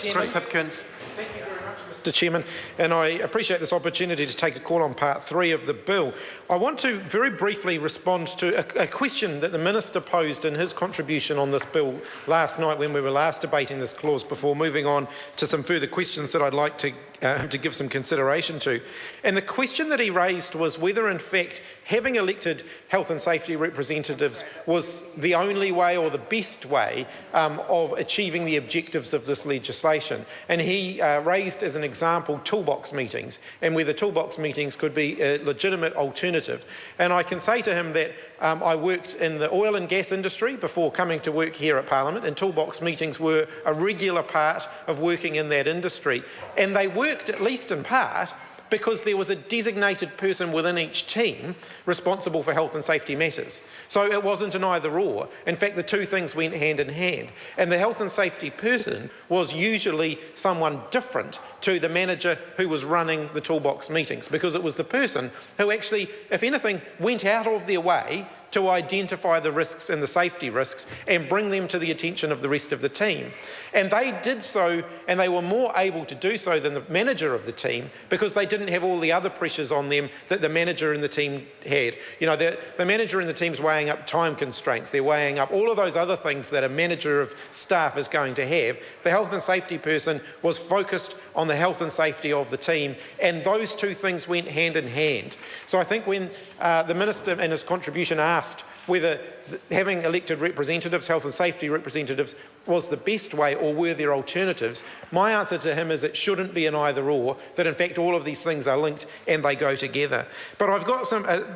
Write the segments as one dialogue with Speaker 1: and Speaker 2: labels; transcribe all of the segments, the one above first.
Speaker 1: Hipkins.
Speaker 2: Mr. Chairman, and I appreciate this opportunity to take a call on part 3 of the bill. I want to very briefly respond to a question that the Minister posed in his contribution on this bill last night when we were last debating this clause, before moving on to some further questions that I'd like to give some consideration to. And the question that he raised was whether, in fact, having elected health and safety representatives was the only way or the best way of achieving the objectives of this legislation. And he raised as an example toolbox meetings, and whether toolbox meetings could be a legitimate alternative. And I can say to him that I worked in the oil and gas industry before coming to work here at Parliament, and toolbox meetings were a regular part of working in that industry. And they worked, at least in part, because there was a designated person within each team responsible for health and safety matters. So it wasn't an either-or. In fact, the two things went hand in hand. And the health and safety person was usually someone different to the manager who was running the toolbox meetings, because it was the person who actually, if anything, went out of their way to identify the risks and the safety risks and bring them to the attention of the rest of the team. And they did so, and they were more able to do so than the manager of the team, because they didn't have all the other pressures on them that the manager in the team had. You know, the manager in the team's weighing up time constraints, they're weighing up all of those other things that a manager of staff is going to have. The health and safety person was focused on the health and safety of the team, and those two things went hand in hand. So I think when the Minister in his contribution asked whether having elected representatives, health and safety representatives, was the best way or were there alternatives, my answer to him is it shouldn't be an either-or, that in fact all of these things are linked and they go together. But I've got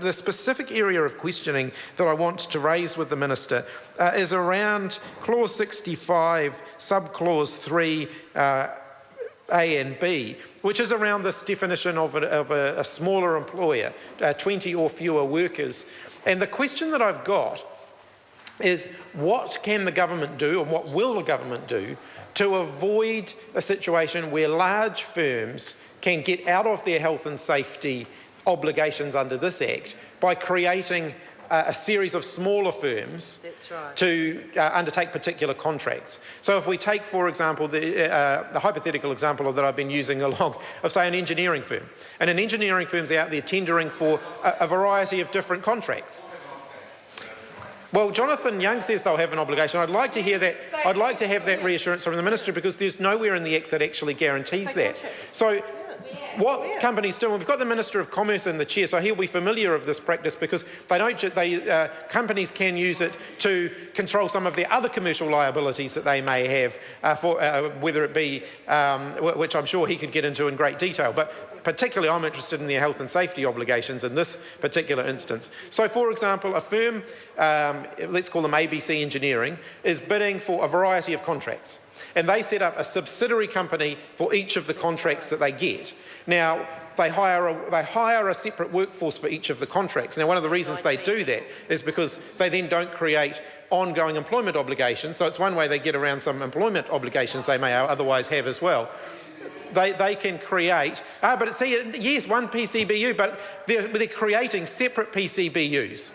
Speaker 2: the specific area of questioning that I want to raise with the Minister is around clause 65, subclause 3, A and B, which is around this definition of a smaller employer, 20 or fewer workers. And the question that I've got is, what can the government do, and what will the government do, to avoid a situation where large firms can get out of their health and safety obligations under this Act by creating a series of smaller firms to undertake particular contracts. So if we take, for example, the hypothetical example that I've been using along of, say, an engineering firm. And an engineering firm's out there tendering for a variety of different contracts. Well, Jonathan Young says they'll have an obligation. I'd like to hear that. I'd like to have that reassurance from the Minister, because there's nowhere in the Act that actually guarantees that. So what companies do, and we've got the Minister of Commerce in the chair, so he'll be familiar of this practice, because companies can use it to control some of their other commercial liabilities that they may have, whether it be, which I'm sure he could get into in great detail, but particularly I'm interested in their health and safety obligations in this particular instance. So, for example, a firm, let's call them ABC Engineering, is bidding for a variety of contracts. And they set up a subsidiary company for each of the contracts that they get. Now, they hire a separate workforce for each of the contracts. Now, one of the reasons they do that is because they then don't create ongoing employment obligations. So it's one way they get around some employment obligations they may otherwise have as well. They can create, but see, yes, one PCBU, but they're creating separate PCBUs,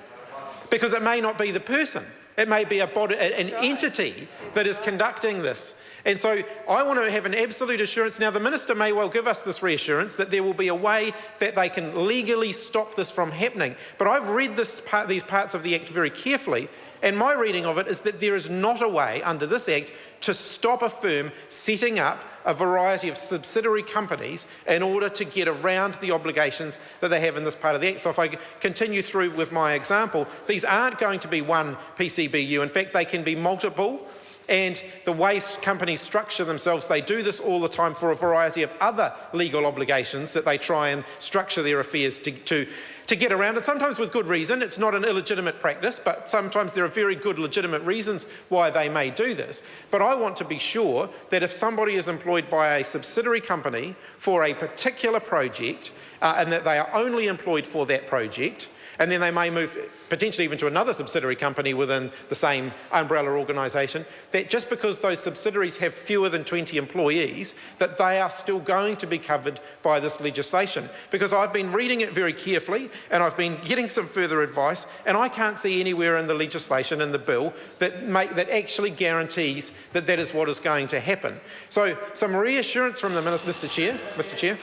Speaker 2: because it may not be the person. It may be an entity that is conducting this. And so I want to have an absolute assurance. Now, the Minister may well give us this reassurance that there will be a way that they can legally stop this from happening. But I've read these parts of the Act very carefully, and my reading of it is that there is not a way under this Act to stop a firm setting up a variety of subsidiary companies in order to get around the obligations that they have in this part of the Act. So if I continue through with my example, these aren't going to be one PCBU. In fact, they can be multiple. And the way companies structure themselves, they do this all the time for a variety of other legal obligations that they try and structure their affairs to get around, and sometimes with good reason. It's not an illegitimate practice, but sometimes there are very good legitimate reasons why they may do this. But I want to be sure that if somebody is employed by a subsidiary company for a particular project, and that they are only employed for that project, and then they may move potentially even to another subsidiary company within the same umbrella organisation, that just because those subsidiaries have fewer than 20 employees, that they are still going to be covered by this legislation. Because I've been reading it very carefully, and I've been getting some further advice, and I can't see anywhere in the legislation, in the bill, that actually guarantees that that is what is going to happen. So some reassurance from the Minister, Mr Chair.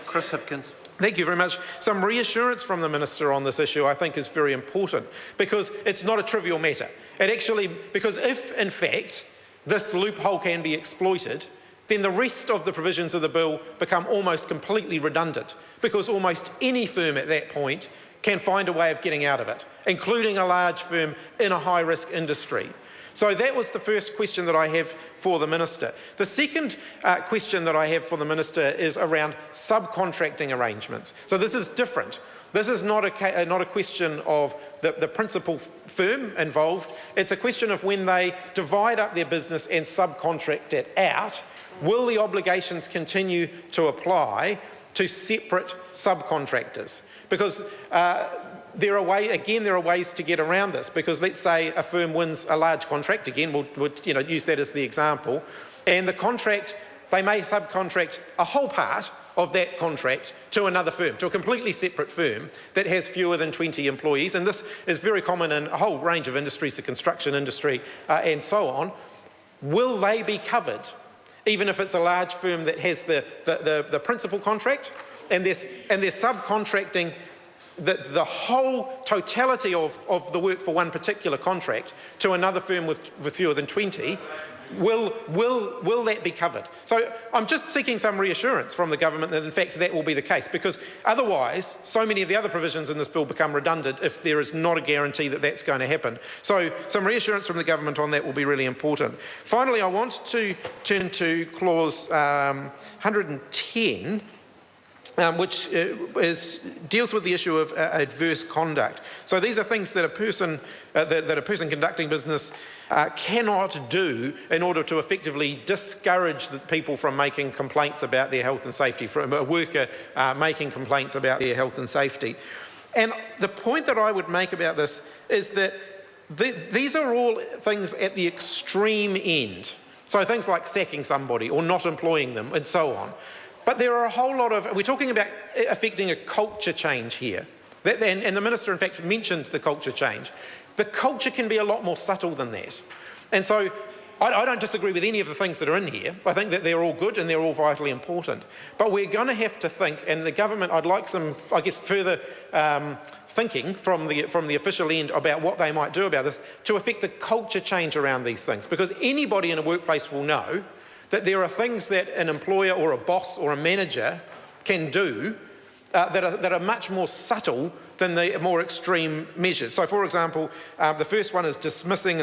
Speaker 1: Chris Hipkins.
Speaker 2: Thank you very much. Some reassurance from the Minister on this issue I think is very important, because it's not a trivial matter. Because if in fact this loophole can be exploited, then the rest of the provisions of the bill become almost completely redundant, because almost any firm at that point can find a way of getting out of it, including a large firm in a high-risk industry. So that was the first question that I have for the Minister. The second question that I have for the Minister is around subcontracting arrangements. So this is different. This is not a question of the principal firm involved. It's a question of when they divide up their business and subcontract it out, will the obligations continue to apply to separate subcontractors? Because there are ways to get around this, because let's say a firm wins a large contract, again, we'll use that as the example, and the contract, they may subcontract a whole part of that contract to another firm, to a completely separate firm that has fewer than 20 employees, and this is very common in a whole range of industries, the construction industry and so on. Will they be covered, even if it's a large firm that has the principal contract, and they're subcontracting the whole totality of the work for one particular contract to another firm with fewer than 20, will that be covered? So I'm just seeking some reassurance from the government that in fact that will be the case, because otherwise so many of the other provisions in this bill become redundant if there is not a guarantee that that's going to happen. So some reassurance from the government on that will be really important. Finally, I want to turn to clause 110, which deals with the issue of adverse conduct. So these are things that a person conducting business cannot do in order to effectively discourage the people from making complaints about their health and safety, from a worker making complaints about their health and safety. And the point that I would make about this is that these are all things at the extreme end. So things like sacking somebody or not employing them and so on. But there are a whole lot of, we're talking about affecting a culture change here. And the Minister, in fact, mentioned the culture change. The culture can be a lot more subtle than that. And so I don't disagree with any of the things that are in here. I think that they're all good and they're all vitally important. But we're going to have to think, and the government, I'd like some, I guess, further thinking from the official end about what they might do about this to affect the culture change around these things. Because anybody in a workplace will know that there are things that an employer or a boss or a manager can do that are much more subtle than the more extreme measures. So, for example, the first one is dismissing,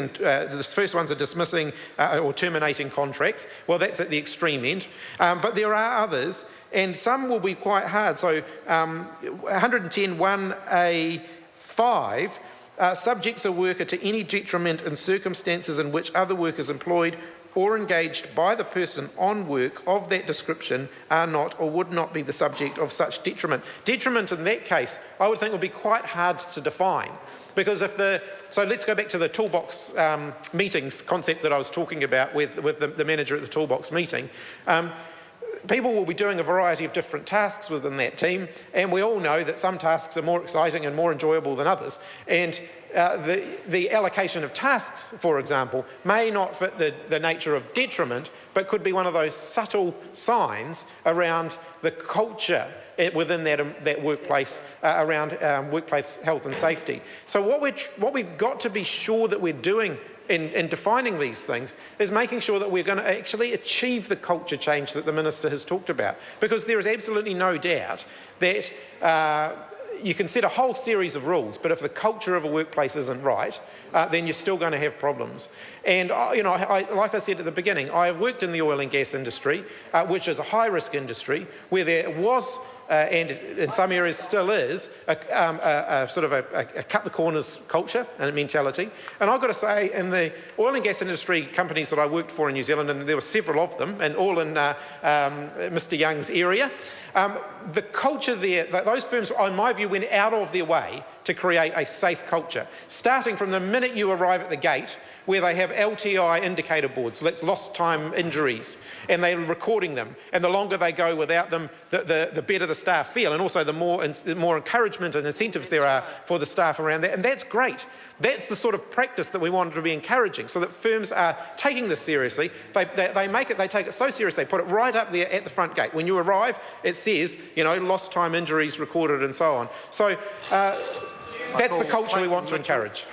Speaker 2: or terminating contracts. Well, that's at the extreme end. But there are others, and some will be quite hard. So, 110(1)(a)(5). Subjects a worker to any detriment in circumstances in which other workers employed or engaged by the person on work of that description are not or would not be the subject of such detriment. Detriment in that case, I would think would be quite hard to define, because so let's go back to the toolbox meetings concept that I was talking about with the manager at the toolbox meeting. People will be doing a variety of different tasks within that team, and we all know that some tasks are more exciting and more enjoyable than others. And the allocation of tasks, for example, may not fit the nature of detriment, but could be one of those subtle signs around the culture within that workplace, around workplace health and safety. So what we've got to be sure that we're doing in defining these things is making sure that we're going to actually achieve the culture change that the Minister has talked about. Because there is absolutely no doubt that you can set a whole series of rules, but if the culture of a workplace isn't right, then you're still going to have problems. And like I said at the beginning, I have worked in the oil and gas industry, which is a high-risk industry, where there was and in some areas still is, a sort of a cut the corners culture and mentality. And I've got to say, in the oil and gas industry companies that I worked for in New Zealand, and there were several of them, and all in Mr. Young's area, the culture there, those firms, in my view, went out of their way to create a safe culture, starting from the minute you arrive at the gate, where they have LTI indicator boards, that's lost time injuries, and they're recording them. And the longer they go without them, the better the staff feel, and also the more encouragement and incentives there are for the staff around there. And that's great. That's the sort of practice that we wanted to be encouraging, so that firms are taking this seriously. They take it so seriously, they put it right up there at the front gate. When you arrive, it says, you know, lost time injuries recorded and so on. So that's the culture we want to encourage.